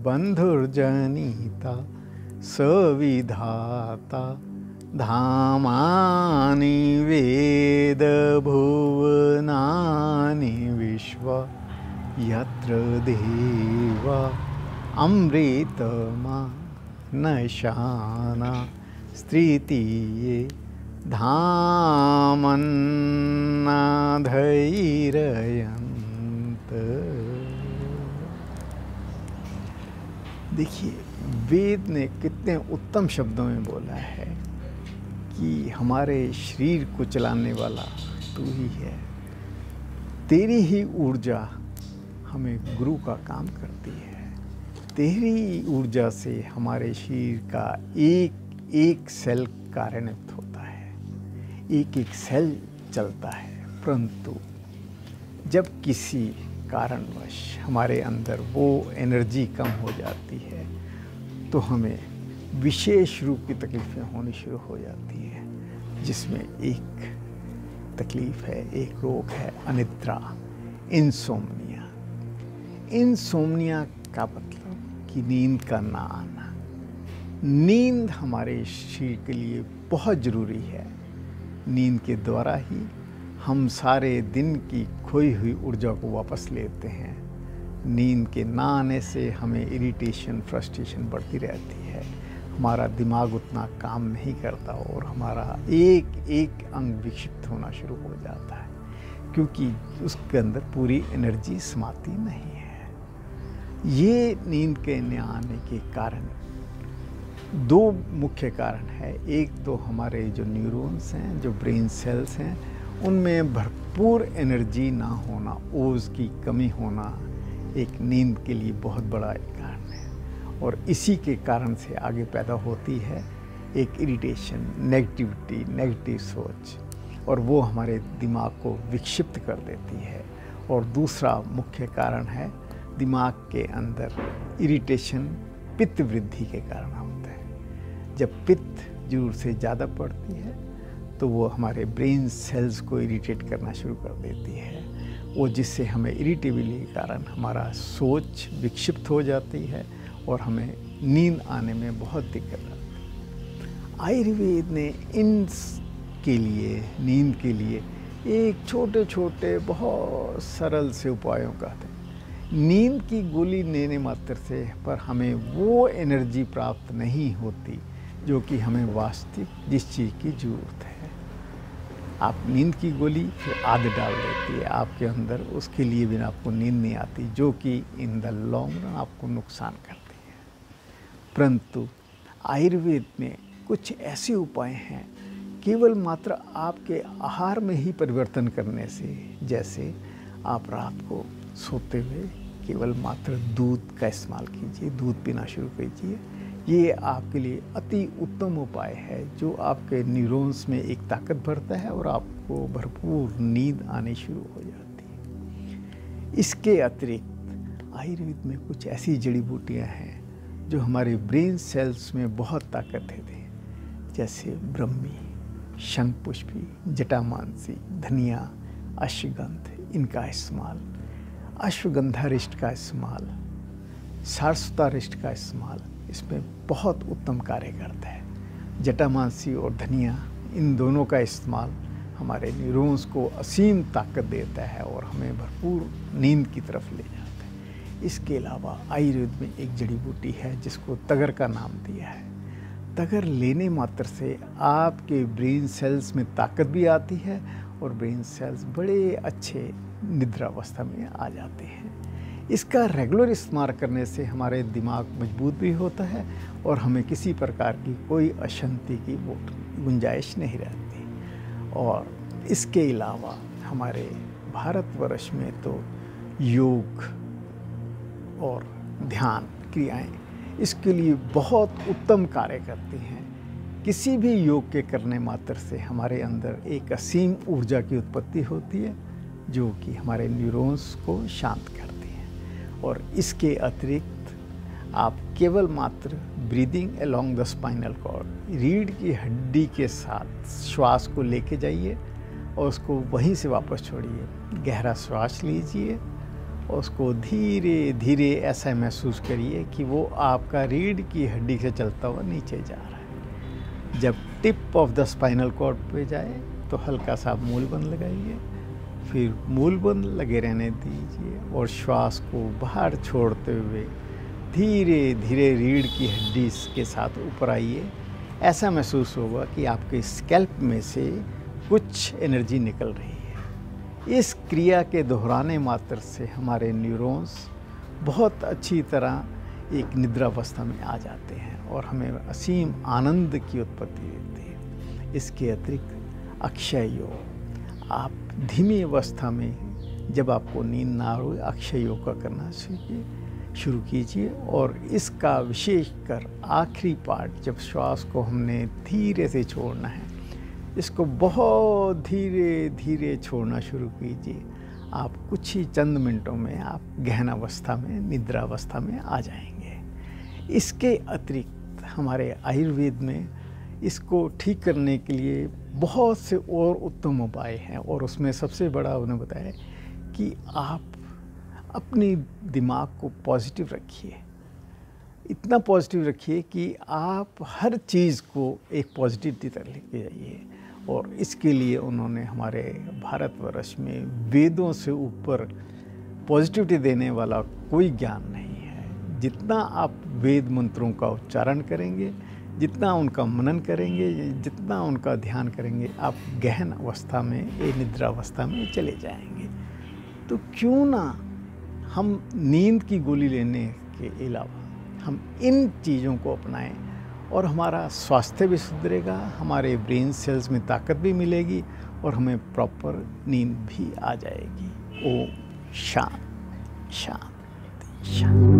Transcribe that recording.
बन्धुर्जनिता सविधाता धामानि वेदभुवनानि विश्व यत्र देवा अमृतमा नशाना स्त्रीतीये धामन्नाधैरयन्त। देखिए, वेद ने कितने उत्तम शब्दों में बोला है कि हमारे शरीर को चलाने वाला तू ही है, तेरी ही ऊर्जा हमें गुरु का काम करती है, तेरी ऊर्जा से हमारे शरीर का एक एक सेल कार्यान्वित होता है, एक एक सेल चलता है। परंतु जब किसी कारणवश हमारे अंदर वो एनर्जी कम हो जाती है तो हमें विशेष रूप की तकलीफ़ें होनी शुरू हो जाती है, जिसमें एक तकलीफ़ है, एक रोग है अनिद्रा, इंसोम्निया। इंसोम्निया का मतलब कि नींद का ना आना। नींद हमारे शरीर के लिए बहुत ज़रूरी है। नींद के द्वारा ही हम सारे दिन की खोई हुई ऊर्जा को वापस लेते हैं। नींद के ना आने से हमें इरिटेशन, फ्रस्ट्रेशन बढ़ती रहती है, हमारा दिमाग उतना काम नहीं करता और हमारा एक एक अंग विक्षिप्त होना शुरू हो जाता है, क्योंकि उसके अंदर पूरी एनर्जी समाती नहीं है। ये नींद के न आने के कारण दो मुख्य कारण है। एक तो हमारे जो न्यूरॉन्स हैं, जो ब्रेन सेल्स हैं, उनमें भरपूर एनर्जी ना होना, ओज की कमी होना एक नींद के लिए बहुत बड़ा कारण है। और इसी के कारण से आगे पैदा होती है एक इरिटेशन, नेगेटिविटी, नेगेटिव सोच, और वो हमारे दिमाग को विक्षिप्त कर देती है। और दूसरा मुख्य कारण है दिमाग के अंदर इरिटेशन पित्त वृद्धि के कारण होता है। जब पित्त जरूर से ज़्यादा बढ़ती है तो वो हमारे ब्रेन सेल्स को इरिटेट करना शुरू कर देती है, वो जिससे हमें इरिटेबिलिटी के कारण हमारा सोच विक्षिप्त हो जाती है और हमें नींद आने में बहुत दिक्कत आती है। आयुर्वेद ने इन के लिए, नींद के लिए एक छोटे छोटे बहुत सरल से उपायों का है। नींद की गोली लेने मात्र से पर हमें वो एनर्जी प्राप्त नहीं होती जो कि हमें वास्तविक जिस चीज़ की ज़रूरत है। आप नींद की गोली फिर आदत डाल देती है आपके अंदर, उसके लिए भी आपको नींद नहीं आती, जो कि इन द लॉन्ग रन आपको नुकसान करती है। परंतु आयुर्वेद में कुछ ऐसे उपाय हैं केवल मात्र आपके आहार में ही परिवर्तन करने से। जैसे आप रात को सोते हुए केवल मात्र दूध का इस्तेमाल कीजिए, दूध पीना शुरू कीजिए। ये आपके लिए अति उत्तम उपाय है जो आपके न्यूरॉन्स में एक ताकत भरता है और आपको भरपूर नींद आनी शुरू हो जाती है। इसके अतिरिक्त आयुर्वेद में कुछ ऐसी जड़ी बूटियाँ हैं जो हमारे ब्रेन सेल्स में बहुत ताकत देते हैं, जैसे ब्रह्मी, शंखपुष्पी, जटामांसी, धनिया, अश्वगंध, इनका इस्तेमाल, अश्वगंधारिष्ट का इस्तेमाल, सारस्वतारिष्ट का इस्तेमाल इसमें बहुत उत्तम कार्य करता है। जटामांसी और धनिया, इन दोनों का इस्तेमाल हमारे न्यूरॉन्स को असीम ताकत देता है और हमें भरपूर नींद की तरफ ले जाता है। इसके अलावा आयुर्वेद में एक जड़ी बूटी है जिसको तगर का नाम दिया है। तगर लेने मात्र से आपके ब्रेन सेल्स में ताकत भी आती है और ब्रेन सेल्स बड़े अच्छे निद्रावस्था में आ जाते हैं। इसका रेगुलर इस्तेमाल करने से हमारे दिमाग मजबूत भी होता है और हमें किसी प्रकार की कोई अशांति की गुंजाइश नहीं रहती। और इसके अलावा हमारे भारतवर्ष में तो योग और ध्यान क्रियाएं इसके लिए बहुत उत्तम कार्य करती हैं। किसी भी योग के करने मात्र से हमारे अंदर एक असीम ऊर्जा की उत्पत्ति होती है जो कि हमारे न्यूरॉन्स को शांत करती है। और इसके अतिरिक्त आप केवल मात्र breathing along the spinal cord, रीढ़ की हड्डी के साथ श्वास को लेके जाइए और उसको वहीं से वापस छोड़िए। गहरा श्वास लीजिए उसको धीरे धीरे ऐसा महसूस करिए कि वो आपका रीढ़ की हड्डी से चलता हुआ नीचे जा रहा है। जब tip of the spinal cord पे जाए तो हल्का सा मूलबंध लगाइए, फिर मूलबंध लगे रहने दीजिए और श्वास को बाहर छोड़ते हुए धीरे धीरे रीढ़ की हड्डी के साथ ऊपर आइए। ऐसा महसूस होगा कि आपके स्कैल्प में से कुछ एनर्जी निकल रही है। इस क्रिया के दोहराने मात्र से हमारे न्यूरॉन्स बहुत अच्छी तरह एक निद्रावस्था में आ जाते हैं और हमें असीम आनंद की उत्पत्ति देते हैं। इसके अतिरिक्त अक्षय योग, आप धीमी अवस्था में जब आपको नींद ना हो अक्षय योग का करना शुरू कीजिए। और इसका विशेषकर आखिरी पार्ट, जब श्वास को हमने धीरे से छोड़ना है, इसको बहुत धीरे धीरे छोड़ना शुरू कीजिए। आप कुछ ही चंद मिनटों में आप गहन अवस्था में, निद्रावस्था में आ जाएंगे। इसके अतिरिक्त हमारे आयुर्वेद में इसको ठीक करने के लिए बहुत से और उत्तम उपाय हैं और उसमें सबसे बड़ा उन्होंने बताया कि आप अपनी दिमाग को पॉजिटिव रखिए। इतना पॉजिटिव रखिए कि आप हर चीज़ को एक पॉजिटिव की तरह लेके जाइए। और इसके लिए उन्होंने हमारे भारतवर्ष में वेदों से ऊपर पॉजिटिविटी देने वाला कोई ज्ञान नहीं है। जितना आप वेद मंत्रों का उच्चारण करेंगे, जितना उनका मनन करेंगे, जितना उनका ध्यान करेंगे, आप गहन अवस्था में, एक निद्रावस्था में चले जाएंगे। तो क्यों ना हम नींद की गोली लेने के अलावा हम इन चीज़ों को अपनाएं और हमारा स्वास्थ्य भी सुधरेगा, हमारे ब्रेन सेल्स में ताकत भी मिलेगी और हमें प्रॉपर नींद भी आ जाएगी। ओम शांति शांति शांति।